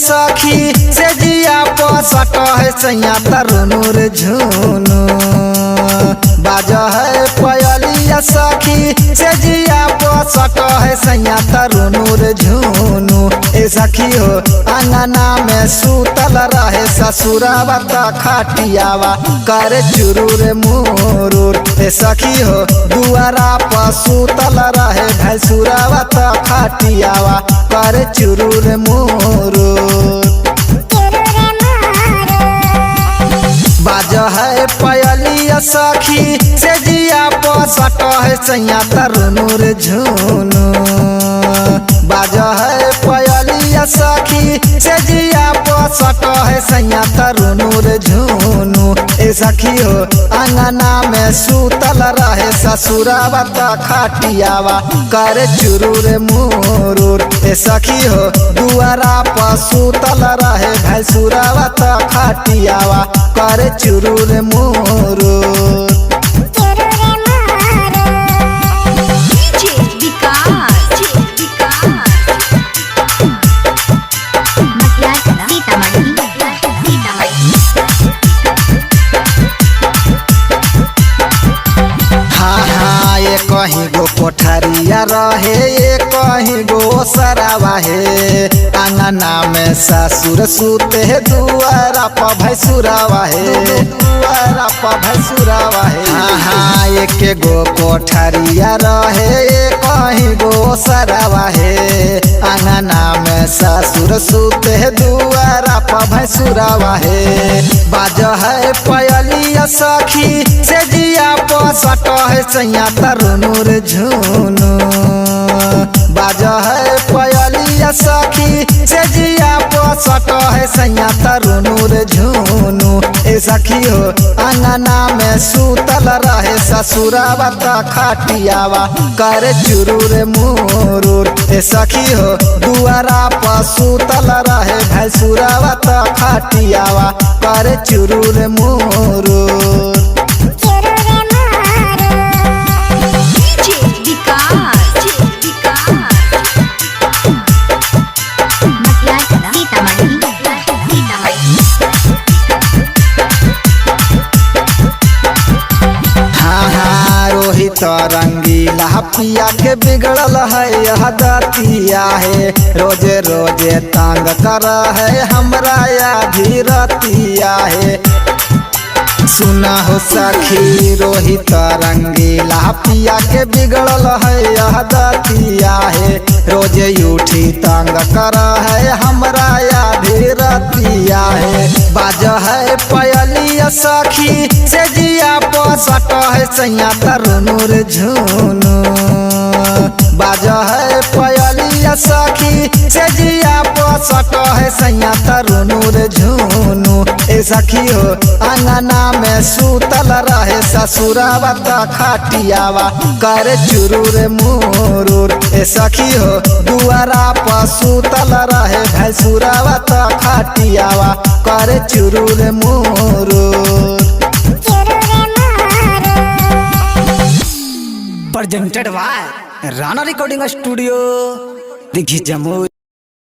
सखी से जिया पसट है सैया तरुनुर झुनु बाज है पयलिया सखी से जिया पसट है सैया तरुनुर झुनु ए सखी हो अंगना में सूतल रहे ससुरावा त खटियावा करे चुरूर मुरूर ए सखी हो दुआरा पर सूतल रहे भैंसुरावा त खटियावा करे चुरूर मुरूर बाज है पयलिया सखी से जिया पसट है सैया तरुनुर झुनु बाज है पयलिया सखी से जिया पसट है सैया तरुनुर झुनु ए सखी हो अंगना में सूतल रहे ससुरावा त खटियावा करे चुरूर मुरूर ए सखी हो दुआरा पर सूतल रहे भैंसुरावा त खटियावा करे चुरूर मुरूर कहीं गो कोठरिया रहे ये कहीं गो सरावा है अंगना में ससुर सूते दुआरा पर भैंसुरावा है दुआरा पर भैंसुरावा है हाँ एक गो कोठरिया रहे ये कहीं गो सरावा है अंगना में ससुर सूते दुआरा पर भैंसुरावा है बाज है पयलिया सखी से जिया पसट है सैया तरुनुर झुनु बाज है पयलिया सखी से जिया पसट है सैया तरुनुर झुनु ए सखी हो अंगना में सूतल रहे ससुरावा त खटियावा करे चुरूर मुरूर ए सखी हो दुआरा पर सूतल रहे भैंसुरावा त खटियावा करे चुरूर मुरूर रंगीला पिया के बिगड़ल है यह दतिया है रोजे रोजे तंग कर है हमरा आधी रतिया है सुना हो सखी रोहित रंगीला पिया के बिगड़ल है यह दतिया है रोजे उठी तंग कर है हमरा आधी रतिया है बाज है पयलिया सखी से जिया पसट है सैया तरुनुर झुनु बाज है पयलिया सखी से जिया पसट है सैया तरुनुर झुनु ए सखी हो अंगना में सूतल रहे ससुरावा त खटियावा करे चुरूर मुरूर ए सखी हो दुआरा पर सूतल रहे भैंसुरावा त खटियावा करे चुरूर मुरूर presented by Rana recording studio Dighi Jamui.